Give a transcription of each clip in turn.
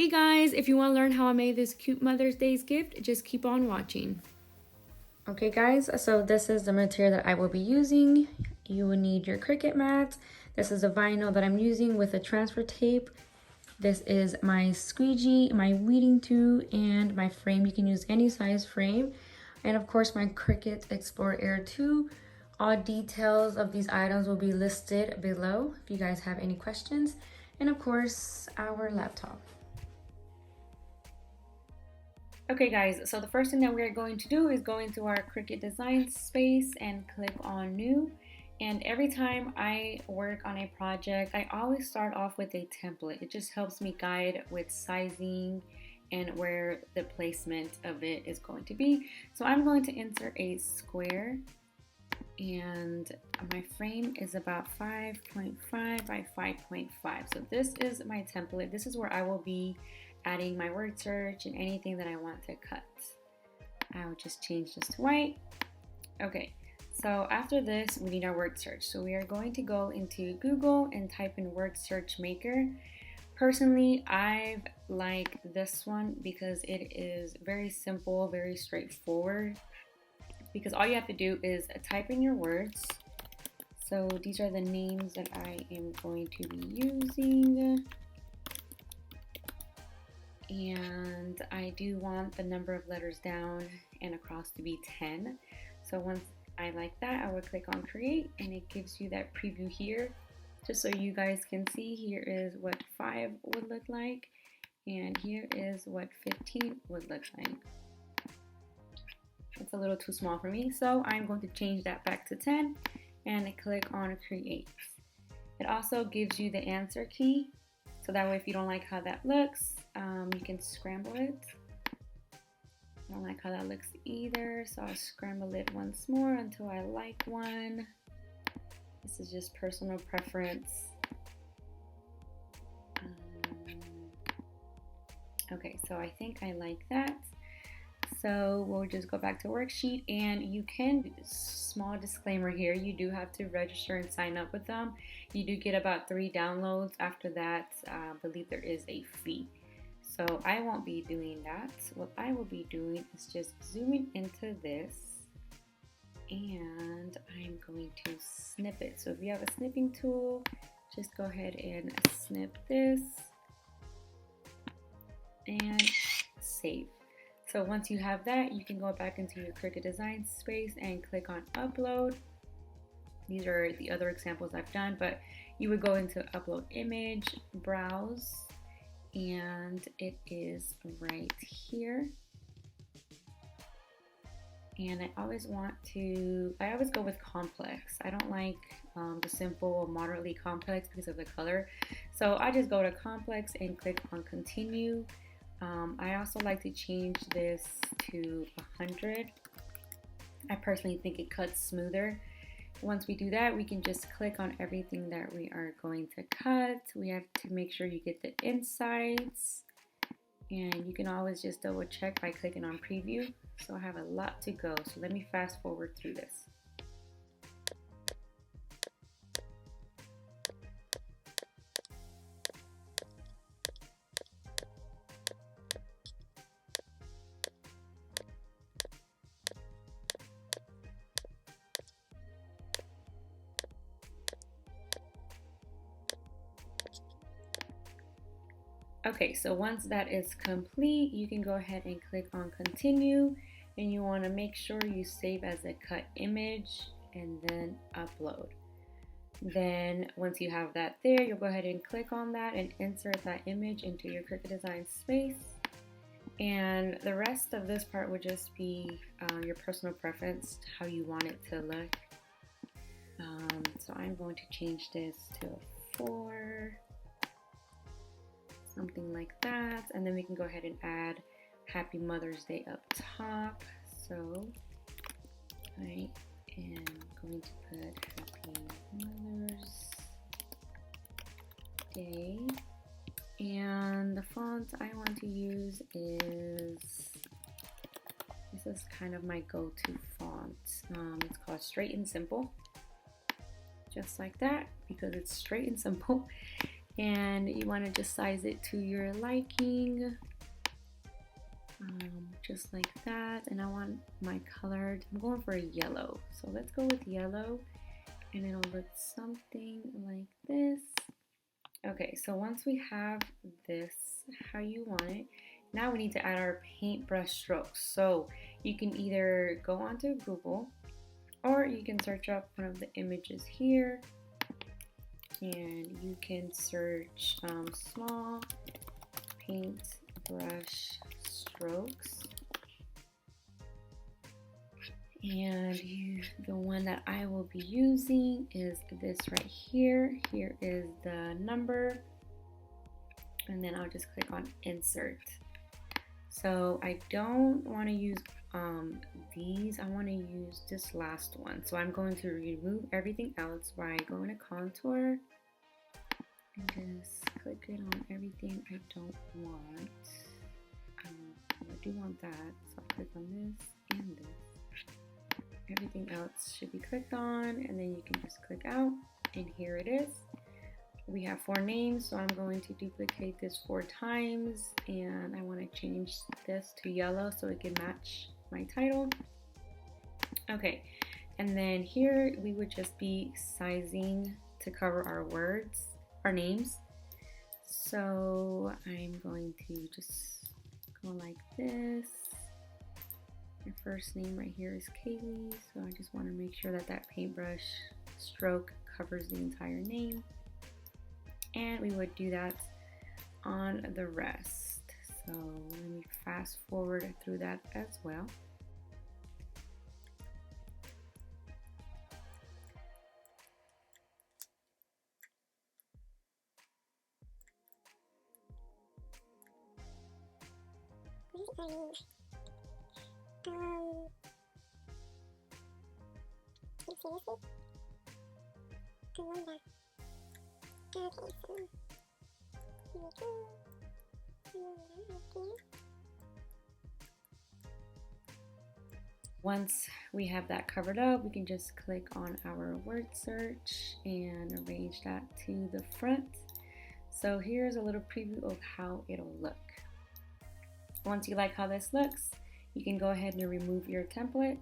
Hey guys, if you want to learn how I made this cute Mother's Day's gift, just keep on watching. Okay guys, so this is the material that I will be using. You will need your Cricut mat. This is a vinyl that I'm using with a transfer tape. This is my squeegee, my weeding tool, and my frame. You can use any size frame. And of course my Cricut Explorer Air 2. All details of these items will be listed below if you guys have any questions. And of course, our laptop. Okay guys, so the first thing that we're going to do is go into our Cricut design space and click on new. And every time I work on a project, I always start off with a template. It just helps me guide with sizing and where the placement of it is going to be. So I'm going to insert a square, and my frame is about 5.5 by 5.5. So this is my template. This is where I will be adding my word search and anything that I want to cut. I'll just change this to white. Okay, so after this, we need our word search. So we are going to go into Google and type in word search maker. Personally, I like this one because it is very simple, very straightforward. Because all you have to do is type in your words. So these are the names that I am going to be using. And I do want the number of letters down and across to be 10. So once I like that, I will click on create, and it gives you that preview here. Just so you guys can see, here is what 5 would look like, and here is what 15 would look like. It's a little too small for me, so I'm going to change that back to 10 and click on create. It also gives you the answer key, so that way if you don't like how that looks, you can scramble it. I don't like how that looks either, so I'll scramble it once more until I like one. This is just personal preference. Okay, so I think I like that. So we'll just go back to worksheet, and you can, small disclaimer here, you do have to register and sign up with them. You do get about 3 downloads. After that, I believe there is a fee. So I won't be doing that. What I will be doing is just zooming into this, and I'm going to snip it. So if you have a snipping tool, just go ahead and snip this and save. So once you have that, you can go back into your Cricut design space and click on upload. These are the other examples I've done, but you would go into upload image, browse, and it is right here. And I always go with complex. I don't like the simple or moderately complex because of the color. So I just go to complex and click on continue. I also like to change this to 100. I personally think it cuts smoother. Once we do that, we can just click on everything that we are going to cut. We have to make sure you get the insides, and you can always just double check by clicking on preview. So I have a lot to go, so let me fast forward through this. Okay, so once that is complete, you can go ahead and click on continue, and you want to make sure you save as a cut image and then upload. Then once you have that there, you'll go ahead and click on that and insert that image into your Cricut design space. And the rest of this part would just be your personal preference, how you want it to look. So I'm going to change this to a 4. Something like that, and then we can go ahead and add Happy Mother's Day up top. So I am going to put Happy Mother's Day, and the font I want to use is, this is kind of my go-to font. It's called Straight and Simple, just like that, because it's straight and simple. And you want to just size it to your liking, just like that. And I want my colored, I'm going for a yellow, so let's go with yellow, and it'll look something like this. Okay, so once we have this how you want it, now we need to add our paintbrush strokes. So you can either go onto Google, or you can search up one of the images here, and you can search small paintbrush strokes. And the one that I will be using is this right here. Here is the number, and then I'll just click on insert. So I don't want to use these. I want to use this last one. So I'm going to remove everything else by going to contour and just click it on everything I don't want. I do want that, so I'll click on this and this. Everything else should be clicked on, and then you can just click out, and here it is. We have 4 names, so I'm going to duplicate this 4 times, and I want to change this to yellow so it can match my title. Okay, and then here we would just be sizing to cover our words, our names. So I'm going to just go like this. My first name right here is Kaylee, so I just want to make sure that that paintbrush stroke covers the entire name. And we would do that on the rest. So let me fast forward through that as well. Once we have that covered up, we can just click on our word search and arrange that to the front. So here's a little preview of how it'll look. Once you like how this looks, you can go ahead and remove your template,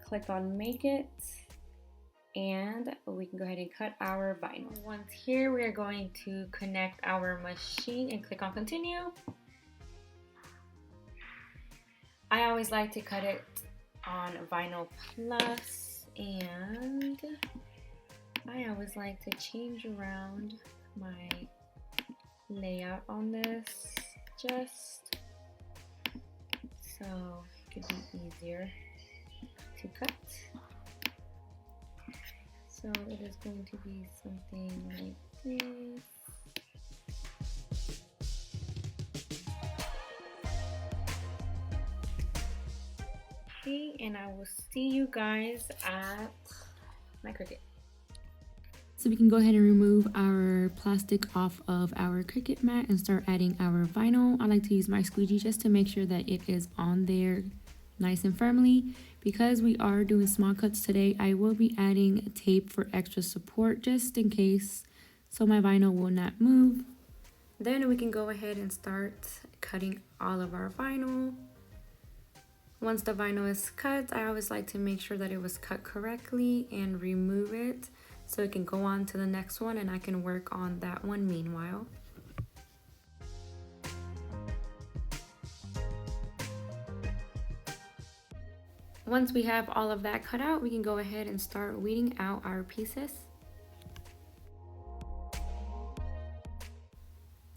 click on make it, and we can go ahead and cut our vinyl. Once here, we are going to connect our machine and click on continue. I always like to cut it on Vinyl Plus, and I always like to change around my layout on this just so it could be easier to cut. So it is going to be something like this. Okay, and I will see you guys at my Cricut. So we can go ahead and remove our plastic off of our Cricut mat and start adding our vinyl. I like to use my squeegee just to make sure that it is on there nice and firmly. Because we are doing small cuts today, I will be adding tape for extra support just in case, so my vinyl will not move. Then we can go ahead and start cutting all of our vinyl. Once the vinyl is cut, I always like to make sure that it was cut correctly and remove it so it can go on to the next one, and I can work on that one meanwhile. Once we have all of that cut out, we can go ahead and start weeding out our pieces.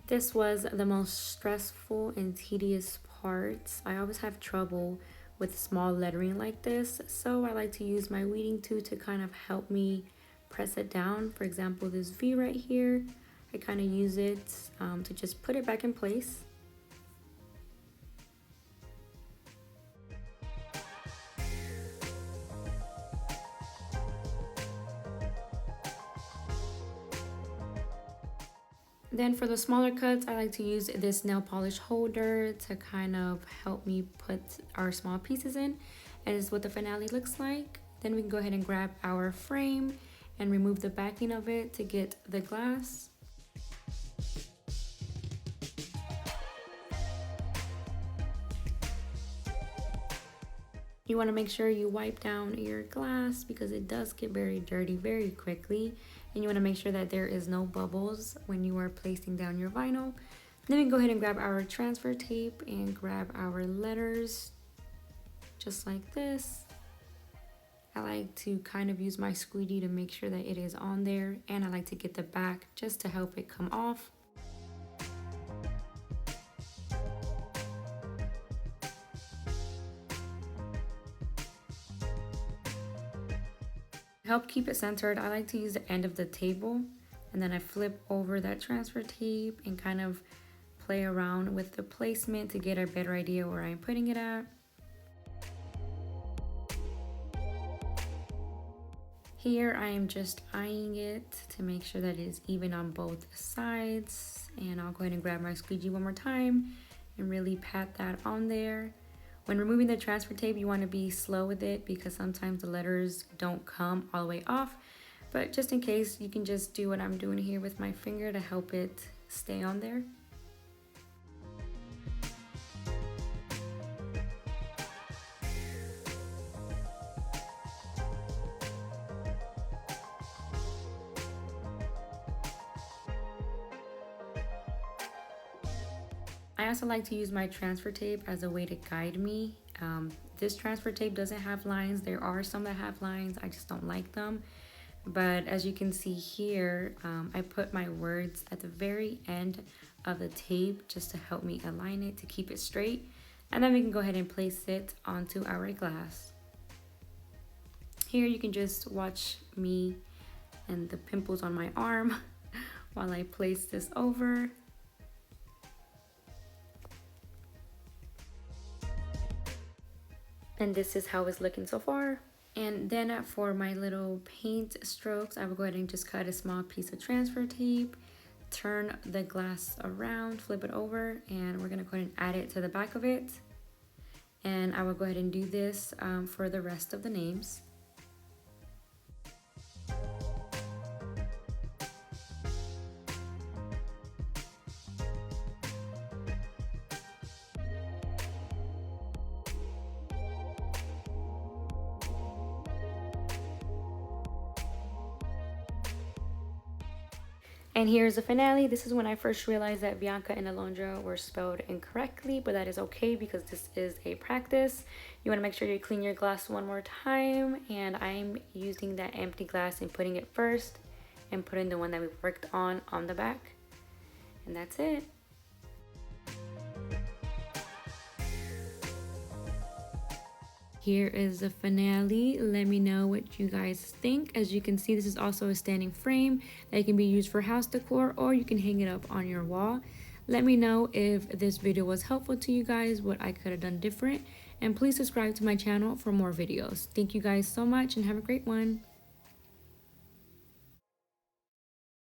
This was the most stressful and tedious part. I always have trouble with small lettering like this, so I like to use my weeding tool to kind of help me press it down. For example, this V right here, I kind of use it to just put it back in place. Then for the smaller cuts, I like to use this nail polish holder to kind of help me put our small pieces in. And this is what the finale looks like. Then we can go ahead and grab our frame and remove the backing of it to get the glass. You want to make sure you wipe down your glass because it does get very dirty very quickly. And you want to make sure that there is no bubbles when you are placing down your vinyl. Then we can go ahead and grab our transfer tape and grab our letters just like this. I like to kind of use my squeegee to make sure that it is on there, and I like to get the back just to help it come off. To help keep it centered, I like to use the end of the table, and then I flip over that transfer tape and kind of play around with the placement to get a better idea where I'm putting it at. Here I am just eyeing it to make sure that it is even on both sides, and I'll go ahead and grab my squeegee one more time and really pat that on there. When removing the transfer tape, you want to be slow with it because sometimes the letters don't come all the way off, but just in case, you can just do what I'm doing here with my finger to help it stay on there. I also like to use my transfer tape as a way to guide me. This transfer tape doesn't have lines. There are some that have lines. I just don't like them. But as you can see here, I put my words at the very end of the tape just to help me align it to keep it straight. And then we can go ahead and place it onto our glass. Here you can just watch me and the pimples on my arm while I place this over. And this is how it's looking so far. And then for my little paint strokes, I will go ahead and just cut a small piece of transfer tape, turn the glass around, flip it over, and we're gonna go ahead and add it to the back of it. And I will go ahead and do this for the rest of the names. And here's the finale. This is when I first realized that Bianca and Alondra were spelled incorrectly, but that is okay because this is a practice. You want to make sure you clean your glass one more time, and I'm using that empty glass and putting it first and putting the one that we worked on the back. And that's it. Here is the finale. Let me know what you guys think. As you can see, this is also a standing frame that can be used for house decor, or you can hang it up on your wall. Let me know if this video was helpful to you guys, what I could have done different, and please subscribe to my channel for more videos. Thank you guys so much and have a great one.